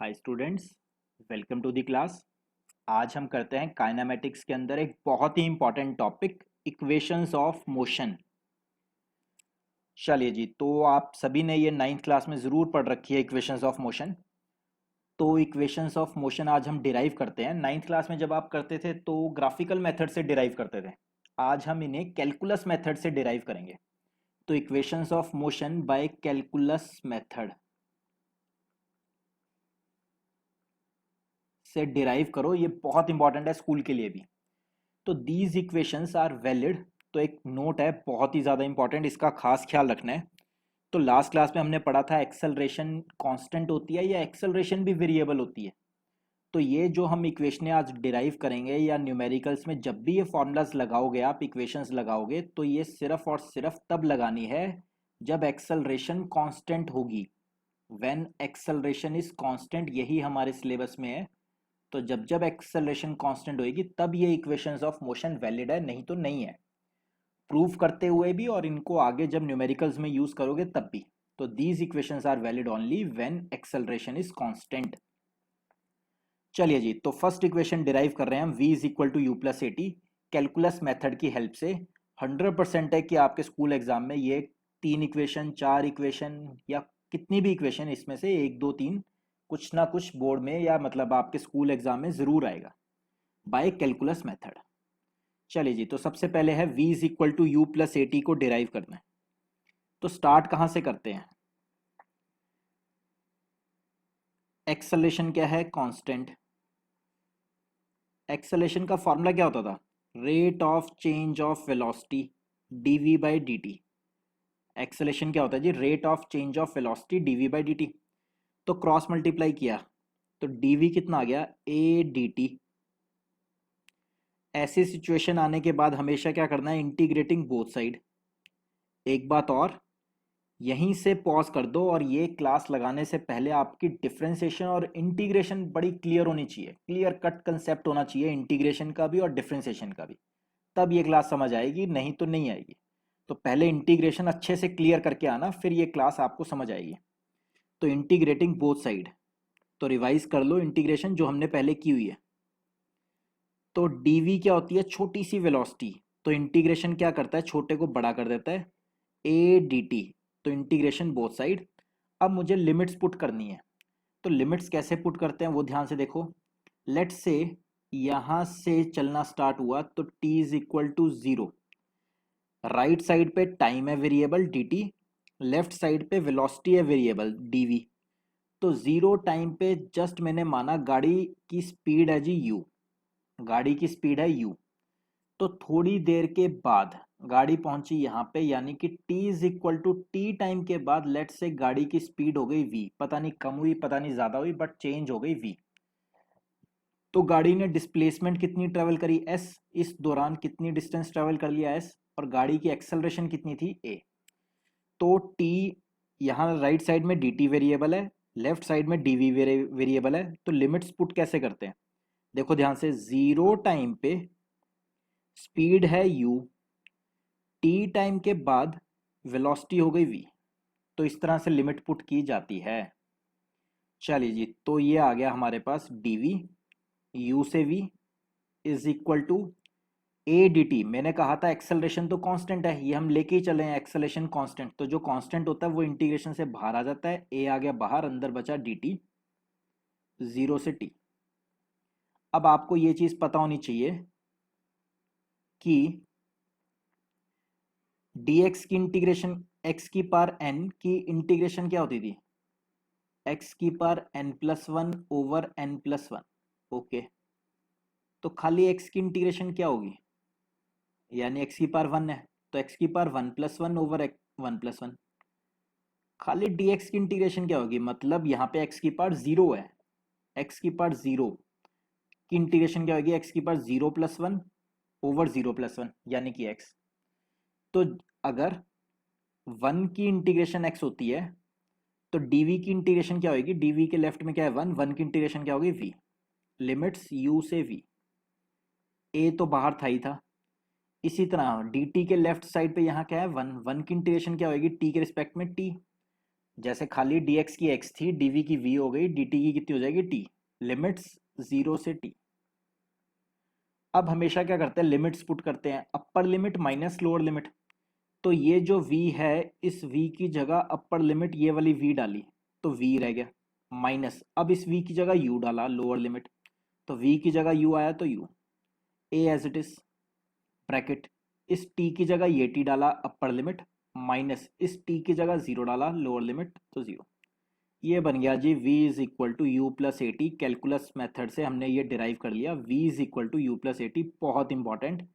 Hi students, welcome to the class. आज हम करते हैं काइनेमेटिक्स के अंदर एक बहुत ही important topic, equations of motion. चलिए जी, तो आप सभी ने ये नाइन्थ क्लास में ज़रूर पढ़ रखी है इक्वेशंस ऑफ मोशन। तो इक्वेशंस ऑफ मोशन आज हम डिराइव करते हैं। नाइन्थ क्लास में जब आप करते थे तो ग्राफिकल मेथड से डिराइव करते थे। आज हम इन्हें कैलकुलस मेथड से डिराइव करेंगे। तो equations of motion by calculus method से डिराइव करो, ये बहुत इंपॉर्टेंट है स्कूल के लिए भी। तो दीज इक्वेशंस आर वैलिड। तो एक नोट है बहुत ही ज़्यादा इंपॉर्टेंट, इसका खास ख्याल रखना है। तो लास्ट क्लास में हमने पढ़ा था एक्सेलरेशन कांस्टेंट होती है या एक्सेलरेशन भी वेरिएबल होती है। तो ये जो हम इक्वेशनें आज डिराइव करेंगे या न्यूमेरिकल्स में जब भी ये फॉर्मूलाज लगाओगे, आप इक्वेशंस लगाओगे, तो ये सिर्फ और सिर्फ तब लगानी है जब एक्सेलरेशन कांस्टेंट होगी। व्हेन एक्सेलरेशन इज कांस्टेंट, यही हमारे सिलेबस में है। तो जब जब एक्सेलरेशन कांस्टेंट होएगी तब ये इक्वेशंस ऑफ मोशन वैलिड है, नहीं तो नहीं है। प्रूव करते हुए भी और इनको आगे जब न्यूमेरिकल्स में यूज करोगे तब भी। तो these equations are valid only when acceleration is constant. चलिए जी, तो फर्स्ट इक्वेशन डिराइव कर रहे हैं हम, v is equal to u plus a t, calculus method की हेल्प से। 100% है कि आपके स्कूल एग्जाम में ये 3 इक्वेशन, 4 इक्वेशन या कितनी भी इक्वेशन इसमें से 1 2 3 कुछ ना कुछ बोर्ड में या मतलब आपके स्कूल एग्जाम में जरूर आएगा बाय कैलकुलस मेथड। चलिए जी, तो सबसे पहले है v is equal to u plus a t को डिराइव करना है। तो स्टार्ट कहां से करते हैं? एक्सेलरेशन क्या है? कांस्टेंट। एक्सेलरेशन का फॉर्मूला क्या होता था? Rate of change of velocity dv by D T. Acceleration क्या होता है जी? Rate of change of velocity dv by D T. तो क्रॉस मल्टीप्लाई किया तो dv कितना आ गया? a dt। ऐसी सिचुएशन आने के बाद हमेशा क्या करना है? Integrating both side. एक बात और, यहीं से पॉज कर दो और ये क्लास लगाने से पहले आपकी डिफरेंशिएशन और इंटीग्रेशन बड़ी क्लियर होनी चाहिए। क्लियर कट कंसेप्ट होना चाहिए इंटीग्रेशन का भी और डिफरेंशिएशन का भी। तब ये क्लास समझ आएगी, नहीं तो नहीं आएगी। तो पहले इंटीग्रेशन अच्छे से क्लियर करके आना, फिर ये क्लास आपको समझ आएगी। तो इंटीग्रेटिंग बोथ साइड, तो रिवाइज कर लो इंटीग्रेशन जो हमने पहले की हुई है। तो dv क्या होती है? छोटी सी वेलोसिटी। तो इंटीग्रेशन क्या करता है? छोटे को बड़ा कर देता है, a dt। तो इंटीग्रेशन बोथ साइड। अब मुझे लिमिट्स पुट करनी है। तो लिमिट्स कैसे पुट करते हैं वो ध्यान से देखो। लेट से यहां से चलना स्टार्ट हुआ तो t is equal to 0। Right side पे टाइम है वेरिएबल dt, लेफ्ट साइड पे वेलोसिटी है वेरिएबल dv। तो 0 टाइम पे जस्ट मैंने माना गाड़ी की स्पीड है जी u, गाड़ी की स्पीड है u। तो थोड़ी देर के बाद गाड़ी पहुंची यहाँ पे, यानी कि t is equal to t time के बाद लेट से गाड़ी की स्पीड हो गई v। पता नहीं कम हुई, पता नहीं ज्यादा हुई, बट चेंज हो गई v। तो गाड़ी ने डिस्प्लेसमेंट कितनी ट्रेवल करी? s। इस दौरान कितनी डिस्टेंस ट्रेवल कर लिया s? और गाड़ी की एक्सेलरेशन कितनी थी? a। तो t, यहाँ राइट साइड में dt वेरिएबल है, लेफ्ट साइड में dv वेरिएबल है। तो लिमिट्स पुट कैसे करते हैं? देखो ध्यान से, 0 टाइम पे स्पीड है u, टी टाइम के बाद वेलोसिटी हो गई v। तो इस तरह से लिमिट पुट की जाती है। चलिए जी, तो ये आ गया हमारे पास dv, u से v is equal to a d t. मैंने कहा था एक्सेलरेशन तो कांस्टेंट है, ये हम लेके ही चले हैं एक्सेलरेशन कांस्टेंट। तो जो कांस्टेंट होता है वो इंटीग्रेशन से बाहर आ जाता है, ए आ गया बाहर, अंदर बचा डी टी, 0 से t। अब आपको ये चीज पता होनी चाहिए कि dx की इंटीग्रेशन, x की पावर n की इंटीग्रेशन क्या होती थी? x की power n+1 over n+1। Okay, तो खाली x की इंटीग्रेशन क्या होगी? यानी x की पावर 1 है, तो x की पावर 1+1 ओवर 1+1। खाली dx की इंटीग्रेशन क्या होगी? मतलब यहाँ पे x की पावर 0 है, x की पावर 0 की इंटीग्रेशन क्या होगी? x की पावर 0+1 ओवर 0+1 यानी कि x। तो अगर 1 की इंटीग्रेशन x होती है तो dv की इंटीग्रेशन क्या होगी? dv के लेफ्ट में क्या है? 1, 1 की इंटीग्रेशन क्या होगी? v। लिमिट्स u से v, a तो बाहर था ही था। इसी तरह dt के लेफ्ट साइड पे यहाँ क्या है? 1, 1 की इंटीग्रेशन क्या होगी? t के रिस्पेक्ट में t। जैसे खाली dx की x थी, dv की v हो गई, dt की कितनी हो जाएगी t। लिमिट्स 0 से t। अब हमेशा क्या करते हैं, लिमिट्स पुट करते हैं, अपर लिमिट माइनस लोअर लिमिट। तो ये जो v है, इस v की जगह अपर लिमिट ये वाली v डाली तो v रह गया, माइनस अब इस v की जगह u डाला लोअर लिमिट, तो v की जगह u आया तो u, a as it is, bracket, इस t की जगह ये t डाला अपर लिमिट, माइनस इस t की जगह 0 डाला लोअर लिमिट तो 0। ये बन गया जी v is equal to u plus a t. Calculus method से हमने ये डिराइव कर लिया, v is equal to u plus a t. बहुत important,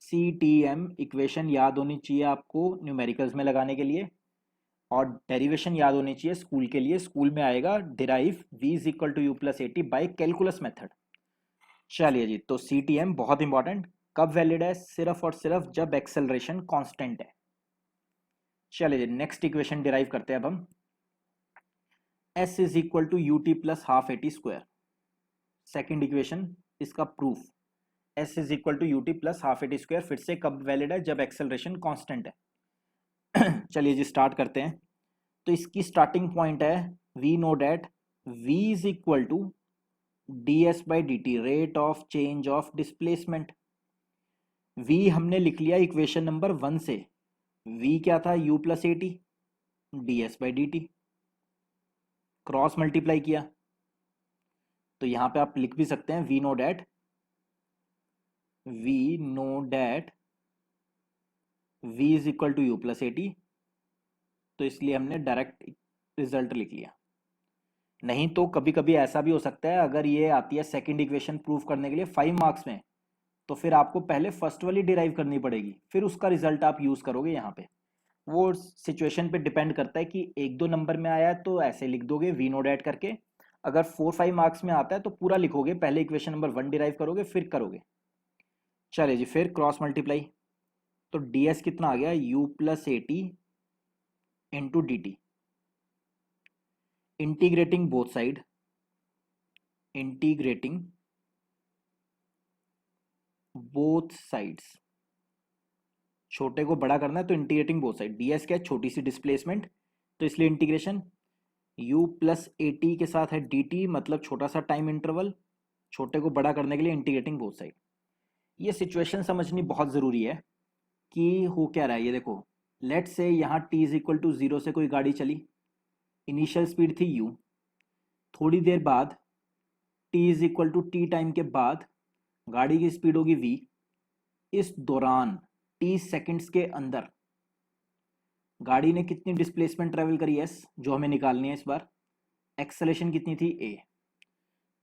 C T M equation याद होनी चाहिए आपको न्यूमेरिकल्स में लगाने के लिए, और डेरिवेशन याद होनी चाहिए स्कूल के लिए। स्कूल में आएगा derive v is equal to u plus a t by calculus method. चलिए जी, तो सी टी एम बहुत इंपॉर्टेंट, कब वैलिड है, सिर्फ और सिर्फ जब एक्सेलरेशन कांस्टेंट है। चलिए जी, नेक्स्ट इक्वेशन डिराइव करते हैं अब हम। s is equal to u t plus half a t square. Second equation, इसका proof, s is equal to u t plus half a t square, फिर से कब वैलिड है, जब एक्सेलरेशन कांस्टेंट है। चलिए जी, स्टार्ट करते हैं। तो इसकी स्टार्टिंग पॉइंट है, we know that v is equal to d s by D t, rate of change of displacement. v हमने लिख लिया इक्वेशन नंबर 1 से, v क्या था, u plus a t d s by D t, cross multiply किया, तो यहां पे आप लिख भी सकते हैं we know that v is equal to u plus a t, तो इसलिए हमने डायरेक्ट रिजल्ट लिख लिया। नहीं तो कभी कभी ऐसा भी हो सकता है, अगर ये आती है सेकंड इक्वेशन प्रूव करने के लिए 5 मार्क्स में, तो फिर आपको पहले फर्स्ट वाली डिराइव करनी पड़ेगी, फिर उसका रिजल्ट आप यूज करोगे यहाँ पे। वो सिचुएशन पे डिपेंड करता है कि 1-2 नंबर में आया है तो ऐसे लिख दोगे वी नो डेट करके, अगर 4-5 मार्क्स में आता है तो पूरा लिखोगे, पहले इक्वेशन नंबर 1 डिराइव करोगे फिर करोगे। चलिए जी, फिर क्रॉस मल्टीप्लाई, तो डी एस कितना आ गया, u plus a T into D T, integrating both side, integrating both sides, छोटे को बड़ा करना है तो integrating both side. D S क्या है, छोटी सी डिस्प्लेसमेंट, तो इसलिए integration, u plus a T के साथ है डी टी, मतलब छोटा सा टाइम इंटरवल, छोटे को बड़ा करने के लिए इंटीग्रेटिंग बोथ साइड। ये सिचुएशन समझनी बहुत ज़रूरी है कि हो क्या रहा है। ये देखो, लेट से यहाँ t इज इक्वल टू 0 से कोई गाड़ी चली, इनिशियल स्पीड थी u, थोड़ी देर बाद t is equal to t time के बाद गाड़ी की स्पीड होगी v, इस दौरान t सेकंड्स के अंदर गाड़ी ने कितनी डिस्प्लेसमेंट ट्रेवल करी है, जो हमें निकालनी है इस बार। एक्सेलेरेशन कितनी थी, a।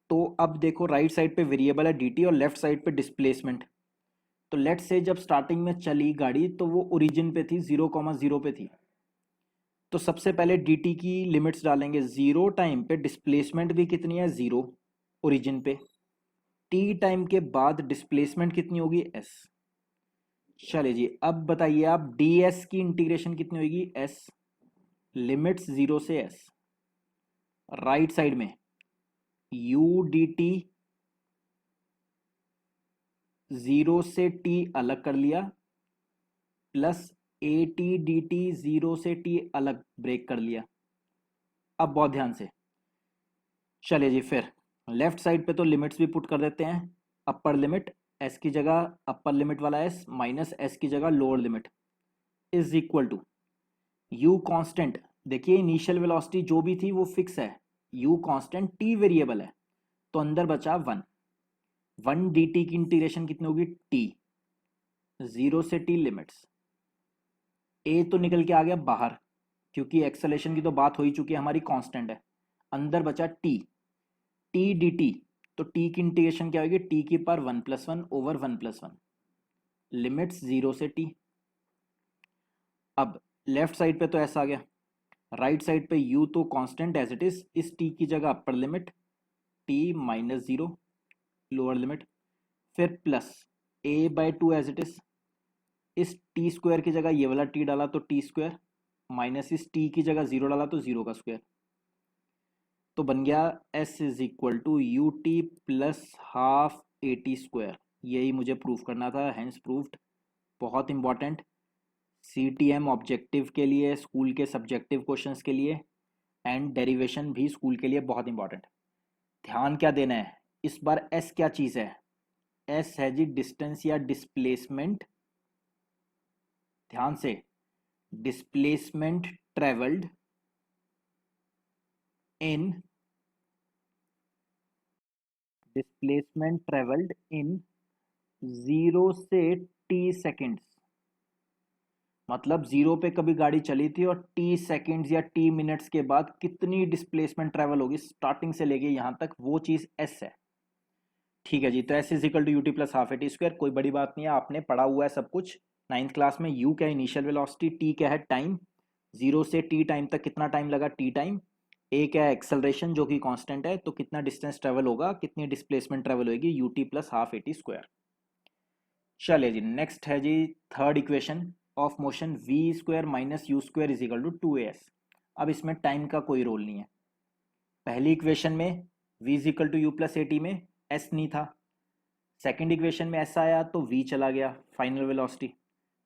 तो अब देखो, राइट साइड पे वेरिएबल है dt और लेफ्ट साइड पे डिस्प्लेसमेंट। तो लेट से जब स्टार्टिंग में चली गाड़ी तो वो ओरिजिन पे थी, 0,0 पे थी, तो सबसे पहले dt की लिमिट्स डालेंगे। 0 टाइम पे डिस्प्लेसमेंट भी कितनी है, 0 ओरिजिन पे, t टाइम के बाद डिस्प्लेसमेंट कितनी होगी, s। चलिए जी, अब बताइए आप ds की इंटीग्रेशन कितनी होगी, s, लिमिट्स 0 से s, राइट साइड में u dt 0 से t अलग कर लिया, plus a t D T 0 से t अलग ब्रेक कर लिया। अब बहुत ध्यान से चलिए जी, फिर लेफ्ट साइड पे तो लिमिट्स भी पुट कर देते हैं। अपर लिमिट s की जगह अपर लिमिट वाला s, माइनस s की जगह lower limit, is equal to u constant. देखिए इनिशियल वेलोसिटी जो भी थी वो फिक्स है, u कांस्टेंट, t वेरिएबल है, तो अंदर बचा 1 dt की इंटीग्रेशन कितनी होगी, t 0 से t लिमिट्स, a तो निकल के आ गया बाहर, क्योंकि एक्सेलेरेशन की तो बात हो ही चुकी है हमारी, कांस्टेंट है। अंदर बचा t डी टी, तो t की इंटीग्रेशन क्या होगी, t की पावर 1+1 ओवर 1+1, लिमिट्स 0 से t। अब लेफ्ट साइड पे तो ऐसा आ गया, राइट साइड पे u तो कांस्टेंट एज इट इज, इस t की जगह upper limit t minus 0 lower limit, फिर plus a/2 as it is, इस t स्क्वायर की जगह ये वाला t डाला तो t स्क्वायर, माइनस इस t की जगह 0 डाला तो 0 का स्क्वायर, तो बन गया s is equal to u t plus half a t square. यही मुझे प्रूफ करना था, हैंस प्रूफ्ड। बहुत इंपॉर्टेंट, CTM ऑब्जेक्टिव के लिए, स्कूल के सब्जेक्टिव क्वेश्चंस के लिए, एंड डेरिवेशन भी स्कूल के लिए बहुत इंपॉर्टेंट। ध्यान क्या देना है इस बार, एस क्या चीज़ है? एस है जी डिस्टेंस या डिस्प्लेसमेंट। ध्यान से, displacement travelled in displacement travelled in 0 से टी सेकेंड्स। मतलब 0 पे कभी गाड़ी चली थी और टी सेकेंड्स या टी मिनट्स के बाद कितनी डिस्प्लेसमेंट ट्रेवल होगी स्टार्टिंग से लेके यहां तक, वो चीज एस है। ठीक है जी, तो s is equal to u t plus half a t square. कोई बड़ी बात नहीं है, आपने पढ़ा हुआ है सब कुछ नाइन्थ क्लास में। यू क्या है? Initial velocity. टी क्या है? टाइम। 0 से टी टाइम तक कितना टाइम लगा? T time. ए क्या है? एक्सेलरेशन जो कि कांस्टेंट है, तो कितना डिस्टेंस ट्रेवल होगा, कितनी डिस्प्लेसमेंट ट्रेवल होगी? U t plus half a t square. चलिए जी, नेक्स्ट है जी third equation of motion, v square minus u square is equal to 2as। अब इसमें टाइम का कोई रोल नहीं है। पहली इक्वेशन में v is equal to u plus a t में s नहीं था। सेकेंड इक्वेशन में s आया तो v चला गया, फाइनल वेलोसिटी।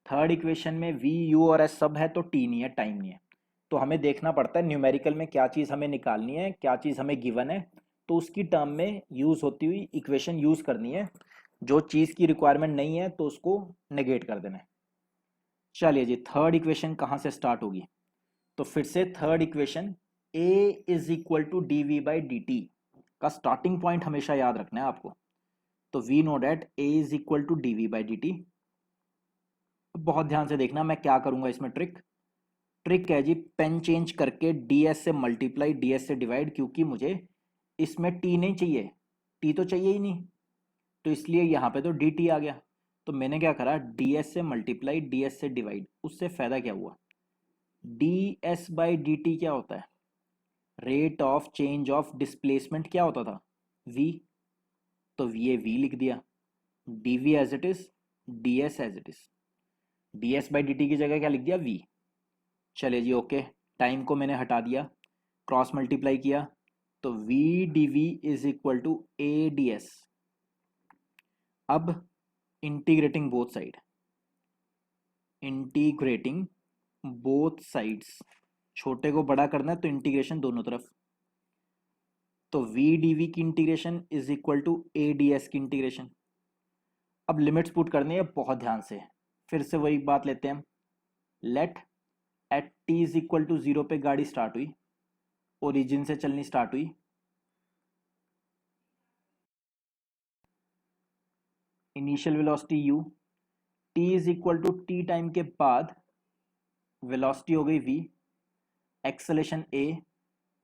थर्ड इक्वेशन में v u और s सब है तो t नहीं है, टाइम नहीं है। तो हमें देखना पड़ता है न्यूमेरिकल में क्या चीज़ हमें निकालनी है, क्या चीज़ हमें गिवन है, तो उसकी टर्म में यूज़ होती हुई इक्वेशन यूज़ करनी है। जो चीज़ की रिक्वायरमेंट नहीं है तो उसको नेगेट कर देना है। चलिए जी, थर्ड इक्वेशन कहाँ से स्टार्ट होगी? तो फिर से third equation a is equal to d v by D t का स्टार्टिंग पॉइंट हमेशा याद रखना है आपको। तो we know that a is equal to d v by D t. बहुत ध्यान से देखना मैं क्या करूंगा इसमें। ट्रिक ट्रिक है जी, पेन चेंज करके ds से मल्टीप्लाई ds से डिवाइड, क्योंकि मुझे इसमें t नहीं चाहिए, t तो चाहिए ही नहीं, तो इसलिए यहाँ पे तो dt आ गया। तो मैंने क्या करा, ds से मल्टीप्लाई ds से डिवाइड। उससे फायदा क्या हुआ? ds बाई डी टी क्या होता है? Rate of change of displacement क्या होता था? v। तो ये v लिख दिया, dv as it is, ds as it is. ds by D t की जगह क्या लिख दिया? v। चले जी ओके, टाइम को मैंने हटा दिया, क्रॉस मल्टीप्लाई किया, तो v dv is equal to a ds। अब integrating both side, integrating both sides, छोटे को बड़ा करना है तो इंटीग्रेशन दोनों तरफ। तो v dv की integration is equal to a ds की इंटीग्रेशन। अब लिमिट्स पुट करनी है बहुत ध्यान से, फिर से वही बात लेते हैं हम। Let at t is equal to 0 पे गाड़ी स्टार्ट हुई, ओरिजिन से चलनी स्टार्ट हुई, initial velocity u, t is equal to t time के बाद वेलोसिटी हो गई v, एक्सेलेरेशन a,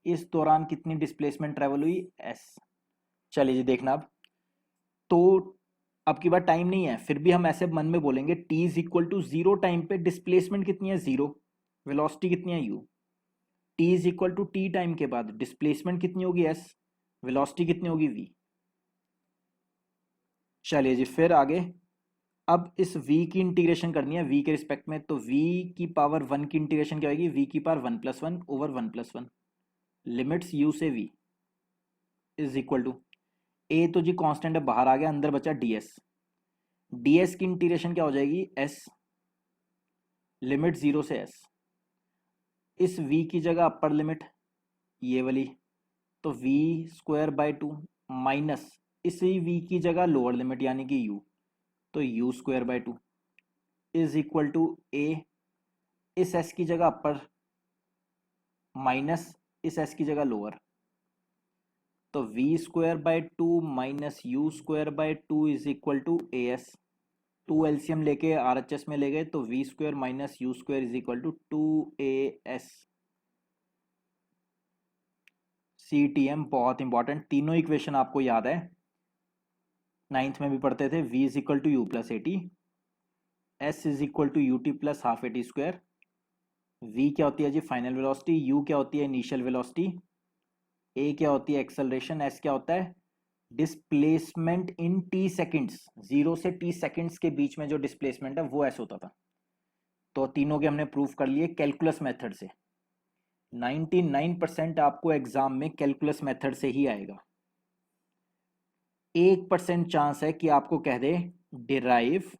इस दौरान कितनी डिस्प्लेसमेंट ट्रेवल हुई? s। चलिए जी देखना अब, तो अब की बार टाइम नहीं है, फिर भी हम ऐसे मन में बोलेंगे t is equal to 0 time पे डिस्प्लेसमेंट कितनी है? 0। वेलोसिटी कितनी है? u। t is equal to t time के बाद डिस्प्लेसमेंट कितनी होगी? s। वेलोसिटी कितनी होगी? v। चलिए जी फिर आगे, अब इस v की इंटीग्रेशन करनी है v के रिस्पेक्ट में, तो v की पावर 1 की इंटीग्रेशन क्या होगी? v की power 1 plus 1 over 1 plus 1। Limits u से v is equal to, a तो जी कांस्टेंट है बाहर आ गया, अंदर बचा ds। ds की इंटीग्रेशन क्या हो जाएगी? s। लिमिट 0 से s, इस v की जगह अपर लिमिट ये वाली, तो v स्क्वायर बाय 2 माइनस इसी v की जगह लोअर लिमिट यानी कि u, तो u square by 2 is equal to a, इस s की जगह अपर माइनस इस s की जगह लोअर, तो v square by 2 minus u square by 2 is equal to as। 2 LCM लेके RHS में ले गए, तो v square minus u square is equal to 2as। CTM बहुत इंपॉर्टेंट, तीनों इक्वेशन आपको याद है, नाइन्थ में भी पढ़ते थे। v is equal to u plus a t, s is equal to u t plus half a t square. v क्या होती है जी? Final velocity. u क्या होती है? Initial velocity. a क्या होती है? एक्सेलरेशन। s क्या होता है? Displacement in t seconds. 0 से t सेकेंड्स के बीच में जो डिस्प्लेसमेंट है वो s होता था। तो तीनों के हमने प्रूफ कर लिए कैलकुलस मेथड से। 99% आपको एग्जाम में कैलकुलस मेथड से ही आएगा। 1% चांस है कि आपको कह दे derive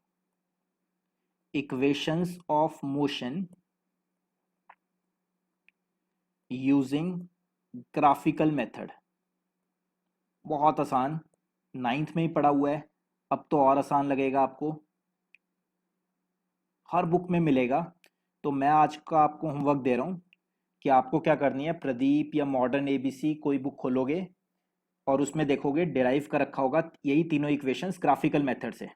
equations of motion using graphical method. बहुत आसान, नाइन्थ में ही पढ़ा हुआ है, अब तो और आसान लगेगा आपको, हर बुक में मिलेगा। तो मैं आज का आपको होमवर्क दे रहा हूँ कि आपको क्या करनी है, प्रदीप या मॉडर्न एबीसी कोई बुक खोलोगे और उसमें देखोगे डिराइव कर रखा होगा यही तीनों इक्वेशंस ग्राफिकल मेथड से।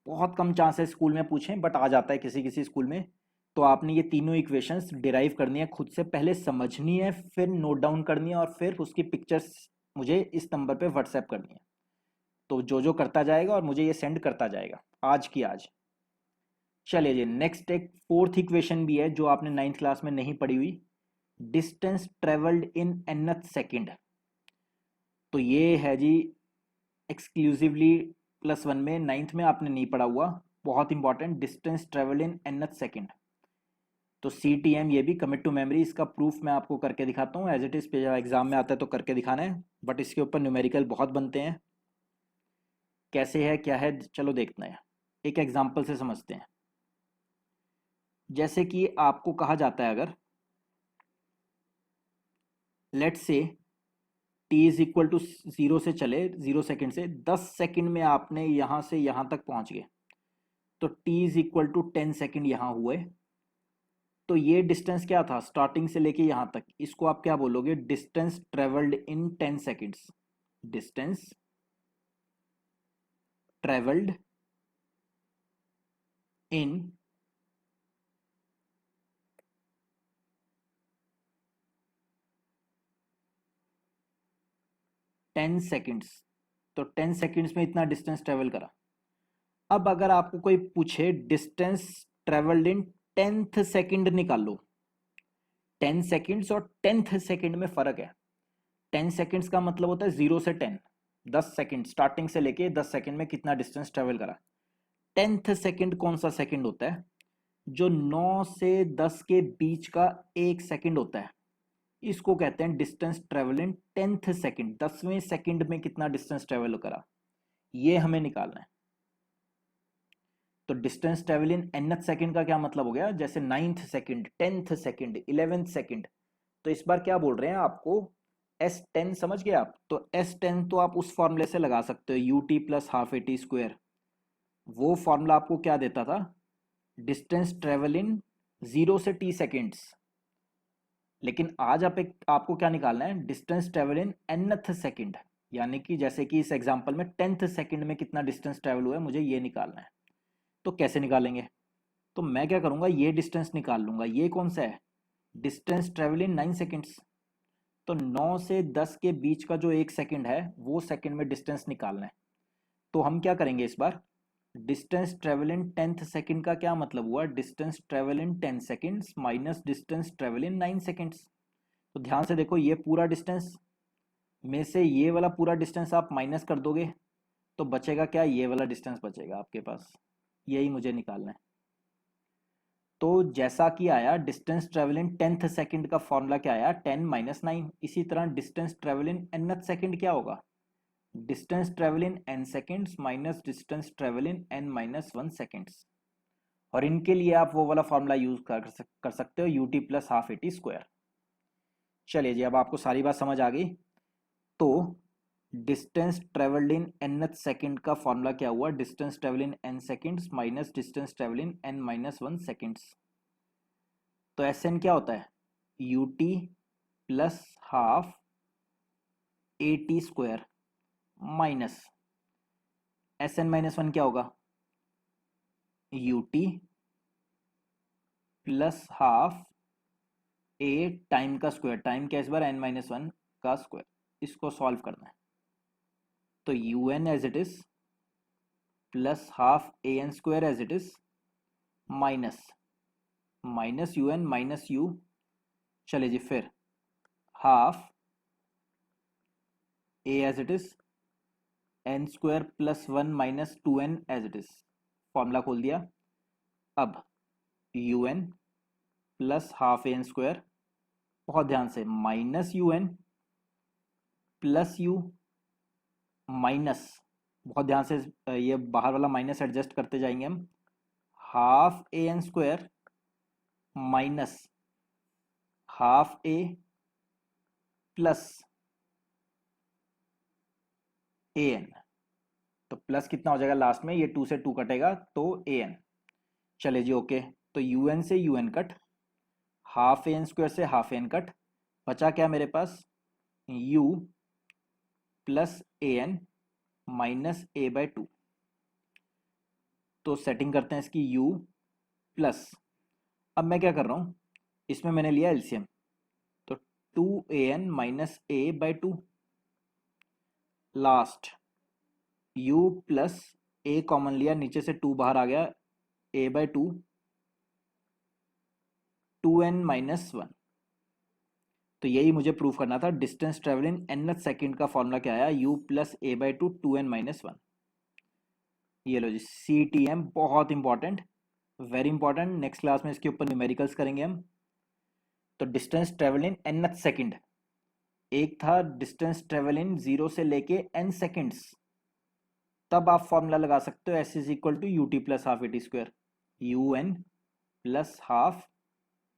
बहुत कम चांस है स्कूल में पूछें, बट आ जाता है किसी किसी स्कूल में। तो आपने ये तीनों इक्वेशंस डिराइव करनी है खुद से, पहले समझनी है, फिर नोट डाउन करनी है और फिर उसकी पिक्चर्स मुझे इस नंबर पे व्हाट्सएप करनी है। तो जो जो करता जाएगा और मुझे ये सेंड करता जाएगा आज की आज। चलिए जी, नेक्स्ट एक फोर्थ इक्वेशन भी है जो आपने नाइन्थ क्लास में नहीं पढ़ी हुई, distance travelled in nth second. तो ये है जी एक्सक्लूसिवली +1 में, नाइन्थ में आपने नहीं पढ़ा हुआ, बहुत important, distance travel in nth second. तो CTM ये भी कमिट टू मेमोरी, इसका प्रूफ मैं आपको करके दिखाता हूँ एज इट इज पे, जब एग्जाम में आता है तो करके दिखाना है, बट इसके ऊपर न्यूमेरिकल बहुत बनते हैं। कैसे है क्या है चलो देखते हैं, एक एग्जाम्पल से समझते हैं। जैसे कि आपको कहा जाता है, अगर let's say T is equal to 0 से चले, 0 सेकेंड से 10 सेकेंड में आपने यहाँ से यहाँ तक पहुँच गए, तो t is equal to 10 second यहाँ हुए। तो ये डिस्टेंस क्या था स्टार्टिंग से लेके यहाँ तक, इसको आप क्या बोलोगे, distance travelled in 10 seconds. Distance travelled in 10 seconds. तो 10 सेकेंड्स में इतना डिस्टेंस ट्रेवल करा। अब अगर आपको कोई पूछे distance travelled in 10th second निकालो, 10 सेकेंड्स और 10th सेकेंड में फर्क है। 10 सेकेंड्स का मतलब होता है 0 से 10, 10 सेकेंड स्टार्टिंग से लेके 10 सेकेंड में कितना डिस्टेंस ट्रेवल करा। 10th सेकेंड कौन सा सेकेंड होता है, जो 9 से 10 के बीच का एक सेकेंड होता है, इसको कहते हैं distance travel in 10th second. 10वें सेकेंड में कितना डिस्टेंस ट्रेवल करा, ये हमें निकालना है। तो distance travel in nth second का क्या मतलब हो गया, जैसे 9th second, 10th second, 11th second. तो इस बार क्या बोल रहे हैं आपको, S10 समझ गए आप, तो S10 तो आप उस फॉर्मूले से लगा सकते हो, UT plus half AT square. वो फॉर्मूला आपको क्या देता था, डिस्टेंस ट्रेवल इन 0 से T सेकेंड्स। लेकिन आज आपको क्या निकालना है, distance travel in nth second, यानी कि जैसे कि इस एग्जांपल में 10th सेकेंड में कितना डिस्टेंस ट्रेवल हुआ है, मुझे ये निकालना है। तो कैसे निकालेंगे, तो मैं क्या करूंगा, ये डिस्टेंस निकाल लूंगा। ये कौन सा है, डिस्टेंस ट्रेवल इन 9 सेकेंड्स। तो 9 से 10 के बीच का जो एक सेकेंड है, वो सेकेंड में डिस्टेंस निकालना है। तो हम क्या करेंगे इस बार, distance travel in 10th second का क्या मतलब हुआ, distance travel in 10 seconds minus distance travel in 9 seconds. तो ध्यान से देखो, ये पूरा डिस्टेंस में से ये वाला पूरा डिस्टेंस आप माइनस कर दोगे, तो बचेगा क्या, ये वाला डिस्टेंस बचेगा आपके पास, यही मुझे निकालना है। तो जैसा कि आया distance travel in 10th second का फॉर्मूला क्या आया, 10 माइनस 9। इसी तरह distance travel in nth second क्या होगा, डिस्टेंस ट्रेवल इन n seconds minus distance travel इन n माइनस 1 सेकेंड्स। और इनके लिए आप वो वाला फॉर्मूला यूज कर सकते हो, UT plus half AT square. चलिए जी, अब आपको सारी बात समझ आ गई। तो distance travelled in nth second का फॉर्मूला क्या हुआ, डिस्टेंस ट्रेवल इन n seconds minus distance travel इन n माइनस 1 सेकेंड्स। तो SN क्या होता है, UT plus half AT square minus SN minus 1 क्या होगा, UT plus half A time का स्क्वायर, टाइम क्या इस बार n माइनस 1 का स्क्वायर। इसको सॉल्व करना है, तो UN as it is plus half AN square as it is minus minus UN minus U, चले जी फिर half A as it is n square plus 1 minus 2n as it is, formula खोल दिया। अब UN plus half AN square, बहुत ध्यान से, minus UN plus U minus, बहुत ध्यान से, ये बाहर वाला माइनस एडजस्ट करते जाएंगे हम, half AN square minus half A plus a n, तो प्लस कितना हो जाएगा लास्ट में, ये 2 से 2 कटेगा तो ए एन। चले जी ओके, तो यू एन से u n cut, half a n square से हाफ ए एन कट, बचा क्या मेरे पास, u plus a n minus a by 2। तो सेटिंग करते हैं इसकी u प्लस, अब मैं क्या कर रहा हूँ, इसमें मैंने लिया एलसीएम, तो 2an minus a by 2, last u plus a common लिया, नीचे से 2 बाहर आ गया, a बाय 2, 2n माइनस 1। तो यही मुझे प्रूव करना था, distance travel in nth second का फॉर्मूला क्या आया, u plus A by 2 2n minus 1। ये लो जी, CTM बहुत important, very important, next class में इसके ऊपर न्यूमेरिकल्स करेंगे हम। तो distance travel in nth second, एक था डिस्टेंस ट्रेवल इन 0 से लेके n सेकेंड्स, तब आप फॉर्मूला लगा सकते हो, s is equal to u t plus half a t square, u n plus half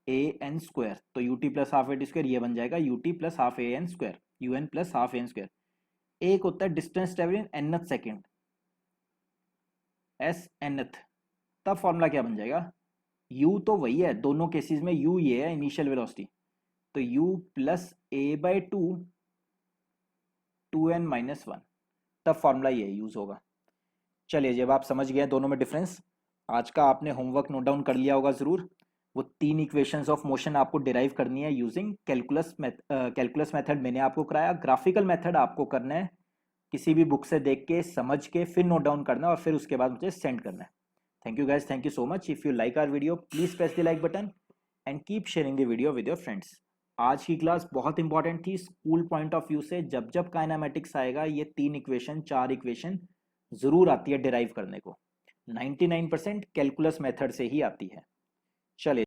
a n square. तो u t plus half a t square ये बन जाएगा u t plus half a n square, u n plus half a n square. एक होता है distance travel in nth second, s nth, तब formula क्या बन जाएगा, u तो वही है दोनों केसेस में, u ये है इनिशियल वेलोसिटी, तो u plus A by 2 2n minus 1, तब फॉर्मूला ये यूज होगा। चलिए जब आप समझ गए दोनों में डिफरेंस, आज का आपने होमवर्क नोट डाउन कर लिया होगा ज़रूर, वो 3 इक्वेशंस ऑफ मोशन आपको डिराइव करनी है यूजिंग कैलकुलस मेथड मैंने आपको कराया, ग्राफिकल मेथड आपको करना है किसी भी बुक से देख के समझ के फिर नोट डाउन करना है और फिर उसके बाद मुझे सेंड करना है। Thank you guys, thank you so much. If you like our video please press the like button and keep sharing the video with your friends. आज की क्लास बहुत इंपॉर्टेंट थी स्कूल पॉइंट ऑफ व्यू से, जब जब kinematics आएगा ये 3 equation 4 equation ज़रूर आती है डिराइव करने को, 99% कैलकुलस मेथड से ही आती है। चलिए।